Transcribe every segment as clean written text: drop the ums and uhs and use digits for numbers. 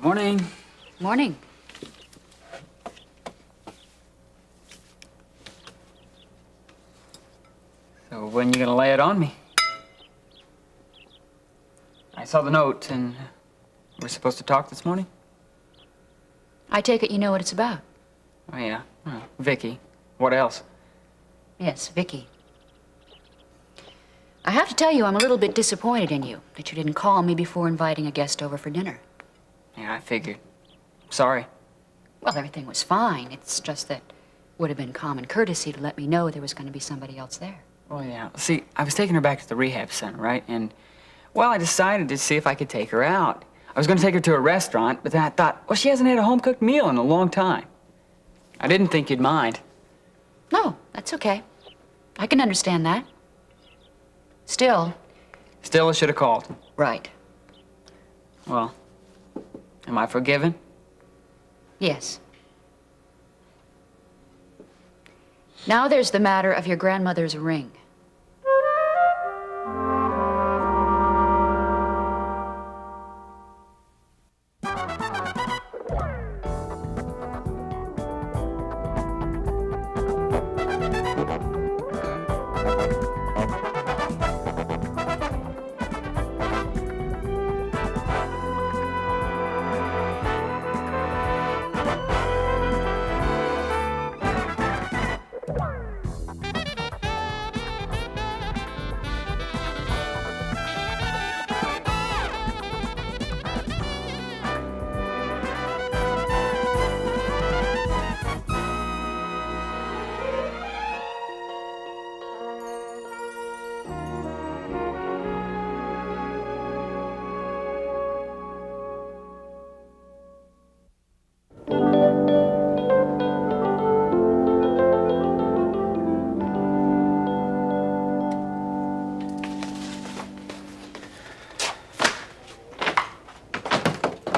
Morning. Morning. So when you gonna lay it on me? I saw the note, and we're supposed to talk this morning? I take it you know what it's about. Oh, yeah. Well, Vicky. What else? Yes, Vicky. I have to tell you, I'm a little bit disappointed in you, that you didn't call me before inviting a guest over for dinner. Yeah, I figured. Sorry. Well, everything was fine. It's just that it would have been common courtesy to let me know there was going to be somebody else there. Well, yeah. See, I was taking her back to the rehab center, right? And, well, I decided to see if I could take her out. I was going to take her to a restaurant, but then I thought, well, she hasn't had a home-cooked meal in a long time. I didn't think you'd mind. No, that's okay. I can understand that. Still. Still, I should have called. Right. Well, am I forgiven? Yes. Now there's the matter of your grandmother's ring.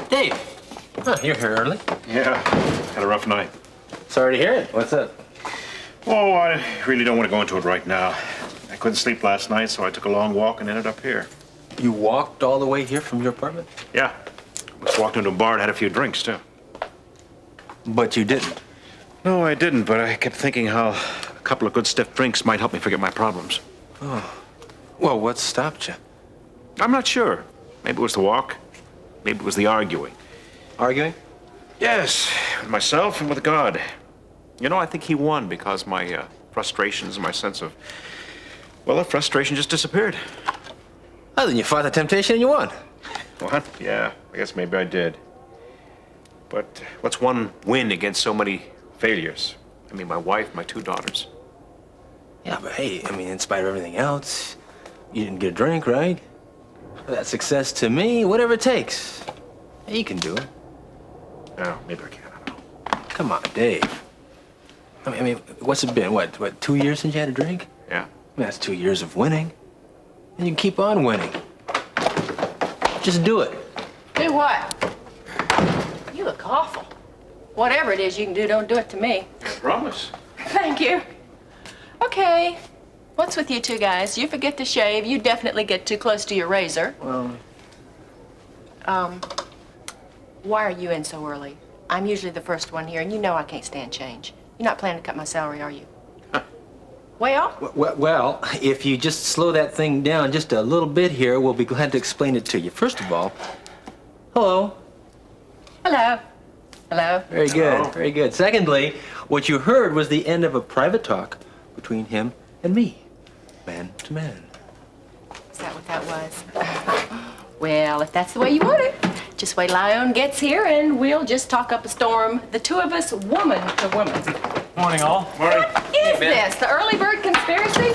Dave! Oh, you're here early. Yeah, had a rough night. Sorry to hear it. What's up? Oh, I really don't want to go into it right now. I couldn't sleep last night, so I took a long walk and ended up here. You walked all the way here from your apartment? Yeah. Just walked into a bar and had a few drinks, too. But you didn't. No, I didn't, but I kept thinking how a couple of good stiff drinks might help me forget my problems. Oh. Well, what stopped you? I'm not sure. Maybe it was the walk. Maybe it was the arguing. Arguing? Yes, with myself and with God. You know, I think he won because my frustrations and my sense of... Well, the frustration just disappeared. Oh, then you fought the temptation and you won. What? Yeah, I guess maybe I did. But what's one win against so many failures? I mean, my wife, my 2 daughters. Yeah, but hey, I mean, in spite of everything else, you didn't get a drink, right? That's success to me, whatever it takes. You can do it. Oh, maybe I can. I don't know. Come on, Dave. I mean, what's it been? What, 2 years since you had a drink? Yeah. I mean, that's 2 years of winning. And you can keep on winning. Just do it. Do what? You look awful. Whatever it is you can do, don't do it to me. I promise. Thank you. Okay. What's with you two guys? You forget to shave. You definitely get too close to your razor. Well, Why are you in so early? I'm usually the first one here, and you know I can't stand change. You're not planning to cut my salary, are you? Well, if you just slow that thing down just a little bit here, we'll be glad to explain it to you. First of all, hello. Hello. Hello. Very good, Hello. very good. Secondly, what you heard was the end of a private talk between him and me, man to man. Is that what that was? Well, if that's the way you want it, just wait till Ione gets here and we'll just talk up a storm. The two of us, woman to woman. Morning, all. Morning. What is this? The early bird conspiracy?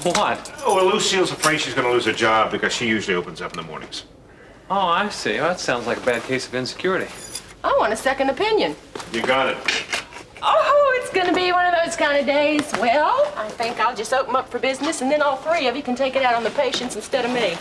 What? Oh, well, Lucille's afraid she's going to lose her job because she usually opens up in the mornings. Oh, I see. Oh, that sounds like a bad case of insecurity. I want a second opinion. You got it. Oh, it's gonna be one of those kind of days. Well, I think I'll just open up for business and then all 3 of you can take it out on the patients instead of me.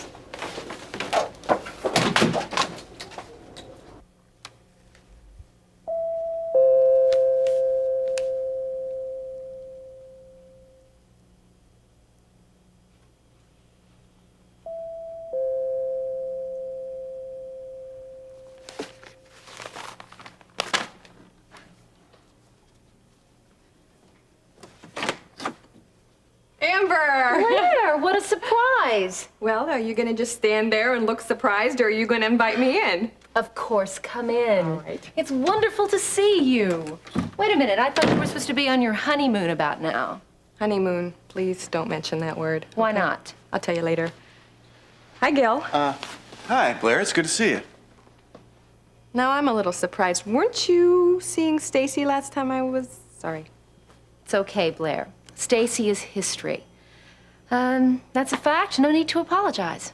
a surprise. Well, are you gonna just stand there and look surprised, or are you gonna invite me in? Of course, come in. All right. It's wonderful to see you. Wait a minute, I thought you were supposed to be on your honeymoon about now. Honeymoon, please don't mention that word. Why okay? not? I'll tell you later. Hi, Gil. Hi, Blair. It's good to see you. Now, I'm a little surprised. Weren't you seeing Stacy last time I was... Sorry. It's okay, Blair. Stacy is history. That's a fact. No need to apologize.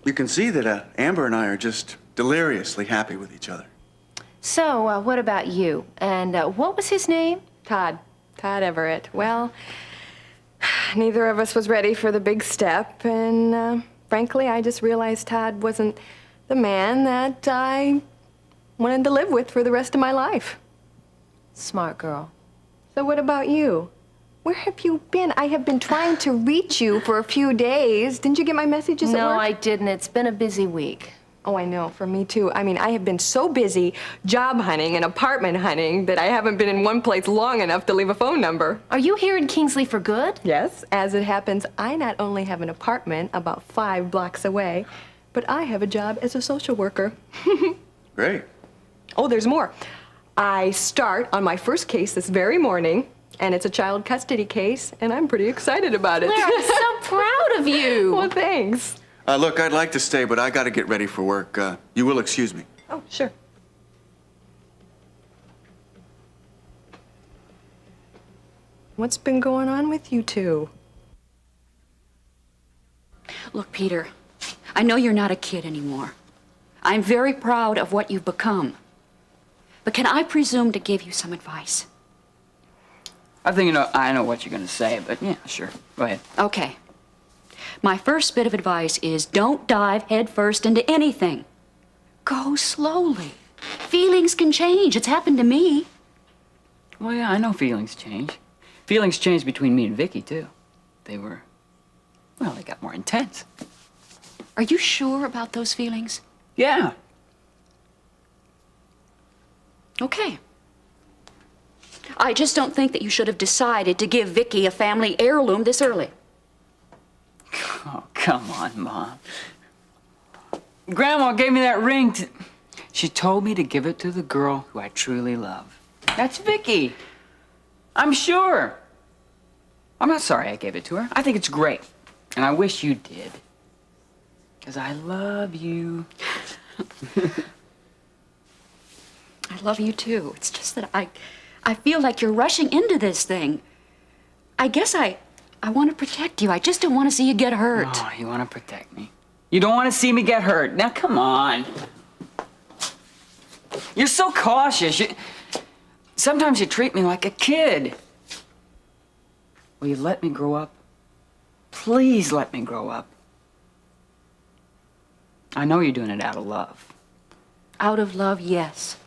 You can see that Amber and I are just deliriously happy with each other. So, what about you? And what was his name? Todd. Todd Everett. Well, neither of us was ready for the big step, and frankly, I just realized Todd wasn't the man that I wanted to live with for the rest of my life. Smart girl. So what about you? Where have you been? I have been trying to reach you for a few days. Didn't you get my messages at No, work? I didn't. It's been a busy week. Oh, I know. For me, too. I mean, I have been so busy job hunting and apartment hunting that I haven't been in one place long enough to leave a phone number. Are you here in Kingsley for good? Yes, as it happens, I not only have an apartment about 5 blocks away, but I have a job as a social worker. Great. Oh, there's more. I start on my first case this very morning, and it's a child custody case, and I'm pretty excited about it. Blair, I'm so proud of you. Well, thanks. Look, I'd like to stay, but I got to get ready for work. You will excuse me. Oh, sure. What's been going on with you two? Look, Peter, I know you're not a kid anymore. I'm very proud of what you've become. But can I presume to give you some advice? I think I know what you're going to say, but yeah, sure. Go ahead. Okay. My first bit of advice is don't dive headfirst into anything. Go slowly. Feelings can change. It's happened to me. Well, yeah, I know feelings change. Feelings changed between me and Vicky, too. They got more intense. Are you sure about those feelings? Yeah. Okay. I just don't think that you should have decided to give Vicky a family heirloom this early. Oh, come on, Mom. Grandma gave me that ring to... She told me to give it to the girl who I truly love. That's Vicky. I'm sure. I'm not sorry I gave it to her. I think it's great. And I wish you did. Because I love you. I love you too. It's just that I feel like you're rushing into this thing. I guess I want to protect you. I just don't want to see you get hurt. Oh, you want to protect me. You don't want to see me get hurt. Now, come on. You're so cautious. Sometimes you treat me like a kid. Will you let me grow up? Please let me grow up. I know you're doing it out of love. Out of love, yes.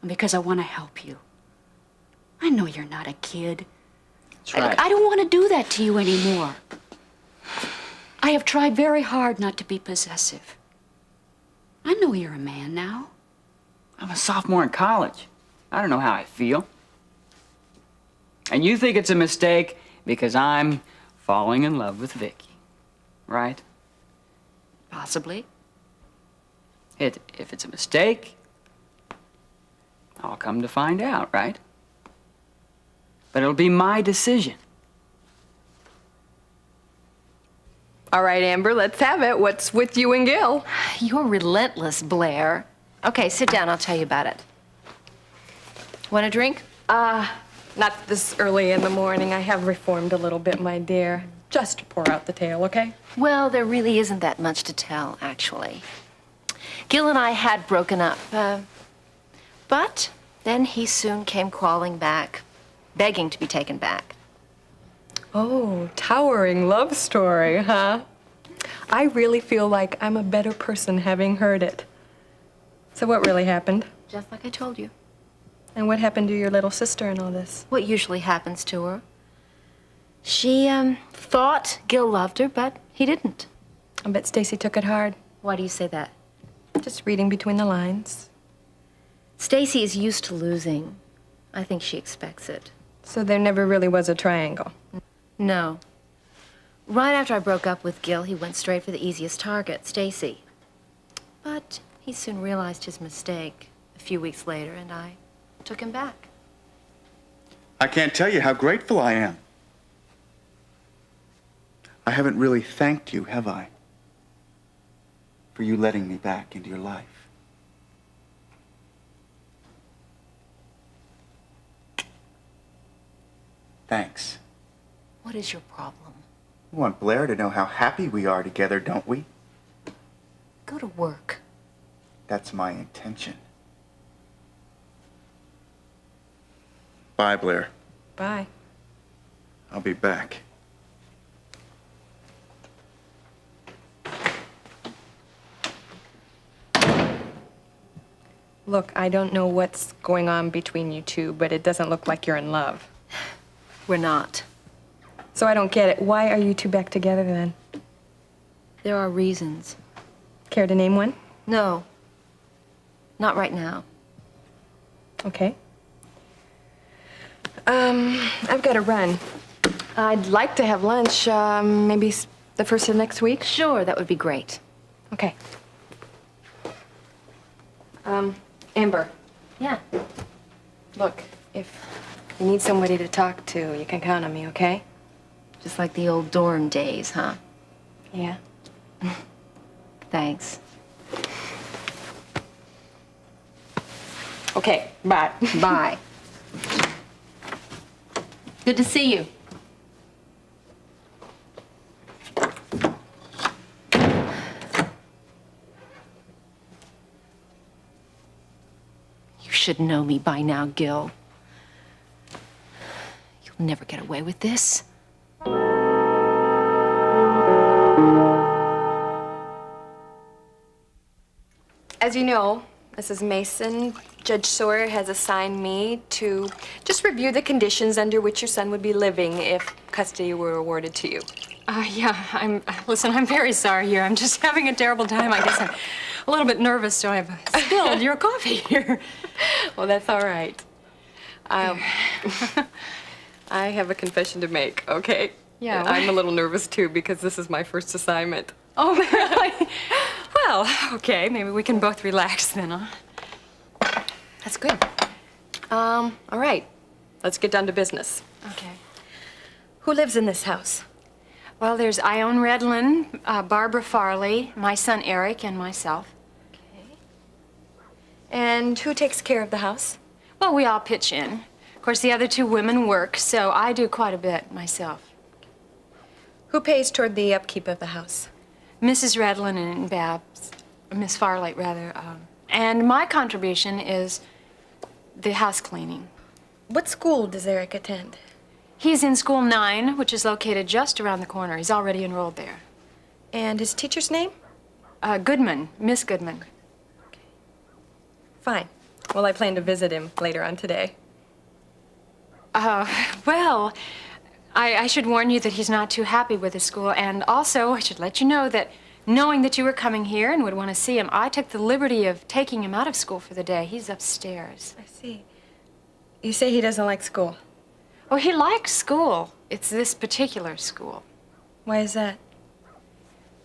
And because I want to help you. I know you're not a kid. That's right. I don't want to do that to you anymore. I have tried very hard not to be possessive. I know you're a man now. I'm a sophomore in college. I don't know how I feel. And you think it's a mistake because I'm falling in love with Vicky, right? Possibly. If it's a mistake, I'll come to find out, right? But it'll be my decision. All right, Amber, let's have it. What's with you and Gil? You're relentless, Blair. Okay, sit down. I'll tell you about it. Want a drink? Not this early in the morning. I have reformed a little bit, my dear. Just pour out the tale, okay? Well, there really isn't that much to tell, actually. Gil and I had broken up, but then he soon came crawling back, begging to be taken back. Oh, towering love story, huh? I really feel like I'm a better person having heard it. So what really happened? Just like I told you. And what happened to your little sister in all this? What usually happens to her. She, thought Gil loved her, but he didn't. I bet Stacy took it hard. Why do you say that? Just reading between the lines. Stacy is used to losing. I think she expects it. So there never really was a triangle. No. Right after I broke up with Gil, he went straight for the easiest target, Stacy. But he soon realized his mistake a few weeks later, and I took him back. I can't tell you how grateful I am. I haven't really thanked you, have I? For you letting me back into your life. Thanks. What is your problem? We want Blair to know how happy we are together, don't we? Go to work. That's my intention. Bye, Blair. Bye. I'll be back. Look, I don't know what's going on between you two, but it doesn't look like you're in love. We're not. So I don't get it. Why are you two back together then? There are reasons. Care to name one? No. Not right now. Okay. I've got to run. I'd like to have lunch, maybe the first of next week. Sure, that would be great. Okay. Amber, Yeah. look, if you need somebody to talk to, you can count on me, okay? Just like the old dorm days, huh? Yeah. Thanks. Okay, bye. Bye. Good to see you. You should know me by now, Gil. You'll never get away with this. As you know, Mrs. Mason, Judge Sawyer has assigned me to just review the conditions under which your son would be living if custody were awarded to you. Listen, I'm very sorry here. I'm just having a terrible time. I guess I'm a little bit nervous, so I've spilled your coffee here. Well, that's all right. I have a confession to make, okay? Yeah, I'm a little nervous too because this is my first assignment. Oh, really? Well, okay, maybe we can both relax then, huh? That's good. All right. Let's get down to business. Okay. Who lives in this house? Well, there's Ione Redlin, Barbara Farley, my son Eric, and myself. And who takes care of the house? Well, we all pitch in. Of course, the other two women work, so I do quite a bit myself. Who pays toward the upkeep of the house? Mrs. Redlin and Babs, Miss Farley, rather. And my contribution is the house cleaning. What school does Eric attend? He's in School 9, which is located just around the corner. He's already enrolled there. And his teacher's name? Goodman, Miss Goodman. Fine. Well, I plan to visit him later on today. Well, I should warn you that he's not too happy with his school, and also I should let you know that knowing that you were coming here and would want to see him, I took the liberty of taking him out of school for the day. He's upstairs. I see. You say he doesn't like school. Oh, he likes school. It's this particular school. Why is that?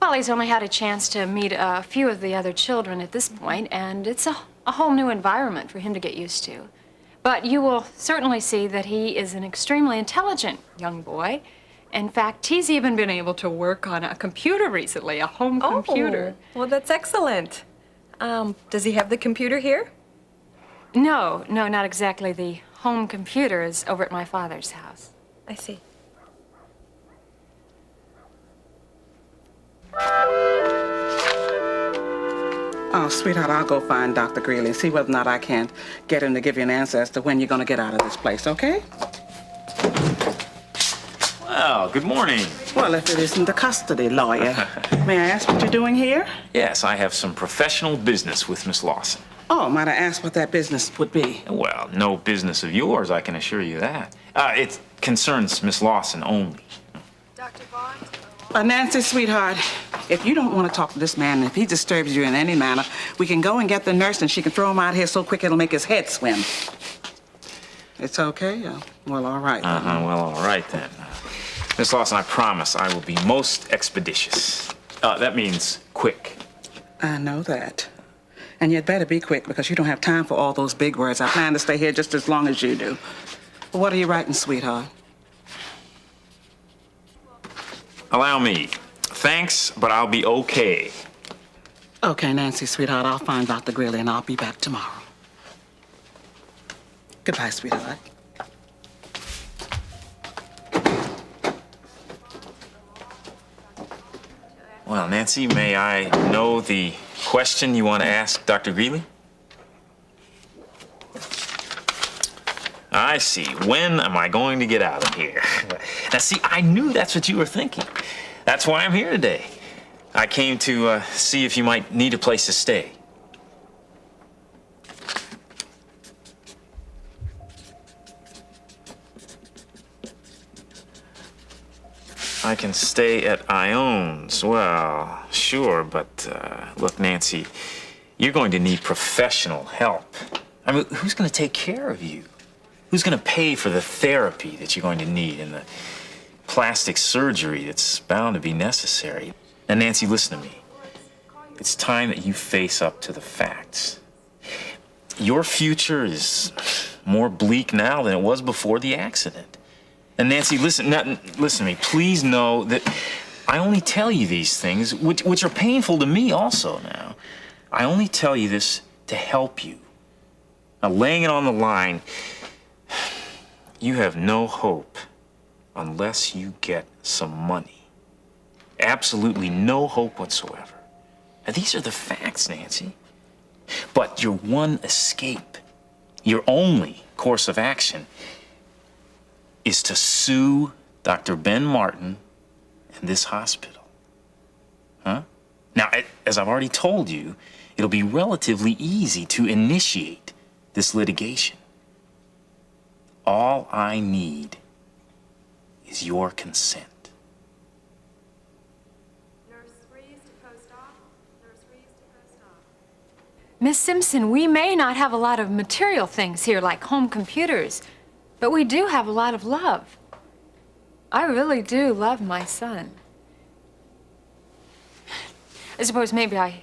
Well, he's only had a chance to meet a few of the other children at this point, and it's a whole new environment for him to get used to. But you will certainly see that he is an extremely intelligent young boy. In fact, he's even been able to work on a computer recently, a home computer. Oh, well, that's excellent. Does he have the computer here? No, not exactly. The home computer is over at my father's house. I see. Oh, sweetheart, I'll go find Dr. Greeley and see whether or not I can get him to give you an answer as to when you're going to get out of this place, okay? Well, good morning. Well, if it isn't the custody lawyer. May I ask what you're doing here? Yes, I have some professional business with Miss Lawson. Oh, might I ask what that business would be? Well, no business of yours, I can assure you that. It concerns Miss Lawson only. Dr. Vaughn? Nancy, sweetheart, if you don't want to talk to this man, if he disturbs you in any manner, we can go and get the nurse and she can throw him out here so quick it'll make his head swim. It's okay? Well, all right. Well, all right then. Miss Lawson, I promise I will be most expeditious. That means quick. I know that. And you'd better be quick because you don't have time for all those big words. I plan to stay here just as long as you do. What are you writing, sweetheart? Allow me. Thanks, but I'll be okay. Okay, Nancy, sweetheart, I'll find Dr. Greeley and I'll be back tomorrow. Goodbye, sweetheart. Well, Nancy, may I know the question you want to ask Dr. Greeley? I see. When am I going to get out of here? Now, see, I knew that's what you were thinking. That's why I'm here today. I came to see if you might need a place to stay. I can stay at Ione's. Well, sure, but look, Nancy, you're going to need professional help. I mean, who's going to take care of you? Who's going to pay for the therapy that you're going to need and the plastic surgery that's bound to be necessary? And Nancy, listen to me. It's time that you face up to the facts. Your future is more bleak now than it was before the accident. And Nancy, listen to me. Please know that I only tell you these things, which are painful to me also now. I only tell you this to help you. Now, laying it on the line, you have no hope unless you get some money. Absolutely no hope whatsoever. Now, these are the facts, Nancy. But your one escape, your only course of action, is to sue Dr. Ben Martin and this hospital. Huh? Now, as I've already told you, it'll be relatively easy to initiate this litigation. All I need is your consent. Nurse Reeves to post off. Nurse Reeves to post off. Miss Simpson, we may not have a lot of material things here like home computers, but we do have a lot of love. I really do love my son. I suppose maybe I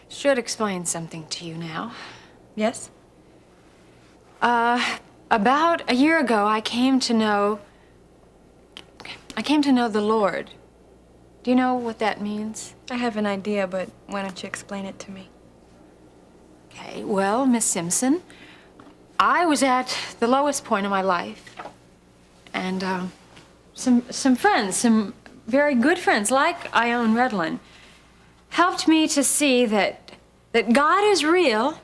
should explain something to you now. Yes? About a year ago, I came to know the Lord. Do you know what that means? I have an idea, but why don't you explain it to me? Okay, well, Miss Simpson, I was at the lowest point of my life. And some friends, some very good friends, like Ione Redlin, helped me to see that God is real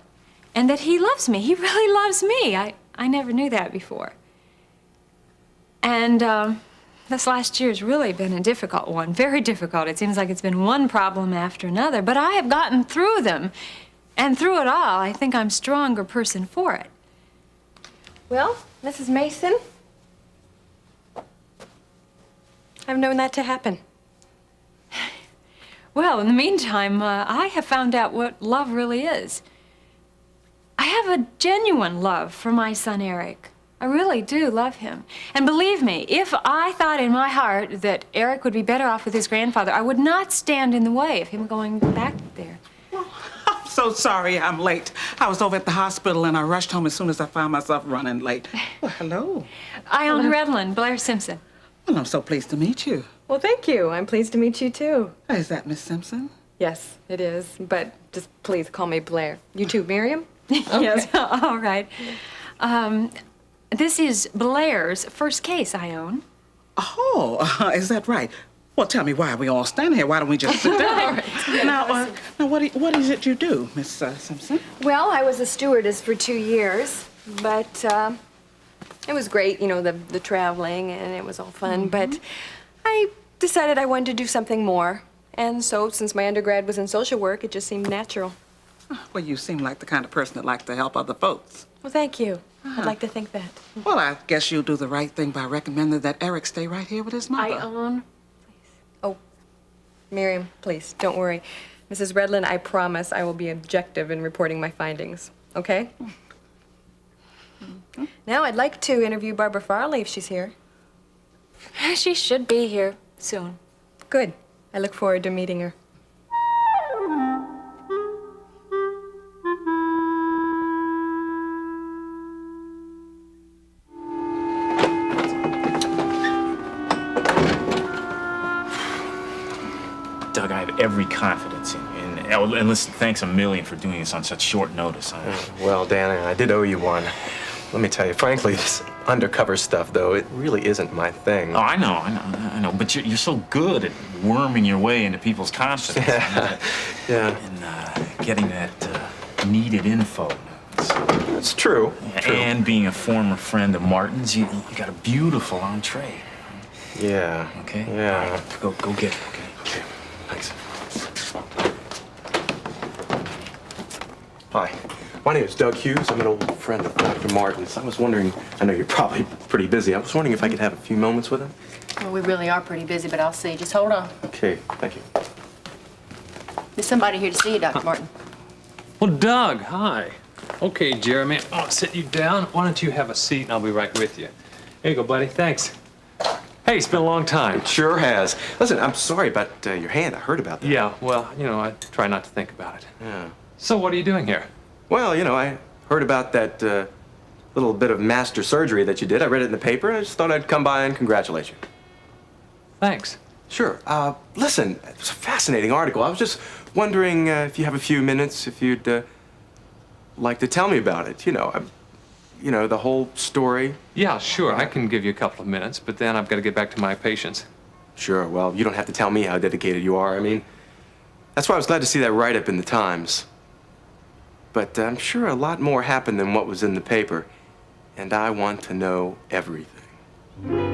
and that He loves me. He really loves me. I never knew that before. And this last year has really been a difficult one, very difficult. It seems like it's been one problem after another, but I have gotten through them. And through it all, I think I'm a stronger person for it. Well, Mrs. Mason, I've known that to happen. Well, in the meantime, I have found out what love really is. I have a genuine love for my son, Eric. I really do love him. And believe me, if I thought in my heart that Eric would be better off with his grandfather, I would not stand in the way of him going back there. I'm so sorry I'm late. I was over at the hospital and I rushed home as soon as I found myself running late. Well, hello. Ione Redlin, Blair Simpson. Well, I'm so pleased to meet you. Well, thank you. I'm pleased to meet you, too. Is that Miss Simpson? Yes, it is. But just please call me Blair. You too, Miriam? Yes, all right. This is Blair's first case, Ione. Oh, is that right? Well, tell me, why are we all standing here? Why don't we just sit down? Now, what is it you do, Miss Simpson? Well, I was a stewardess for 2 years, but it was great, you know, the traveling, and it was all fun. But I decided I wanted to do something more. And so, since my undergrad was in social work, it just seemed natural. Well, you seem like the kind of person that likes to help other folks. Well, thank you. I'd like to think that. Well, I guess you'll do the right thing by recommending that Eric stay right here with his mother. Ione, please. Oh, Miriam, please, don't worry. Mrs. Redlin, I promise I will be objective in reporting my findings, okay? Now, I'd like to interview Barbara Farley if she's here. She should be here soon. Good. I look forward to meeting her. Doug, I have every confidence in you. And listen, thanks a million for doing this on such short notice. Well, Dan, I did owe you one. Let me tell you, frankly, this undercover stuff, though, it really isn't my thing. Oh, I know. But you're so good at worming your way into people's confidence. Yeah. And getting that needed info. It's true. And being a former friend of Martin's, you got a beautiful entree. Yeah. Okay? Yeah. All right, go get it, okay? Okay, thanks. Hi. My name is Doug Hughes. I'm an old friend of Dr. Martin's. I was wondering, I know you're probably pretty busy. I was wondering if I could have a few moments with him. Well, we really are pretty busy, but I'll see. Just hold on. Okay, thank you. There's somebody here to see you, Dr. Martin. Well, Doug, hi. Okay, Jeremy, I'll sit you down. Why don't you have a seat and I'll be right with you. Here you go, buddy. Thanks. Hey, it's been a long time. It sure has. Listen, I'm sorry about your hand. I heard about that. Yeah, well, I try not to think about it. Yeah. So what are you doing here? Well, I heard about that little bit of master surgery that you did. I read it in the paper, and I just thought I'd come by and congratulate you. Thanks. Sure. Listen, it was a fascinating article. I was just wondering if you have a few minutes, if you'd like to tell me about it. The whole story. Yeah, sure. I can give you a couple of minutes, but then I've got to get back to my patients. Sure. Well, you don't have to tell me how dedicated you are. I mean, that's why I was glad to see that write-up in the Times. But I'm sure a lot more happened than what was in the paper, and I want to know everything.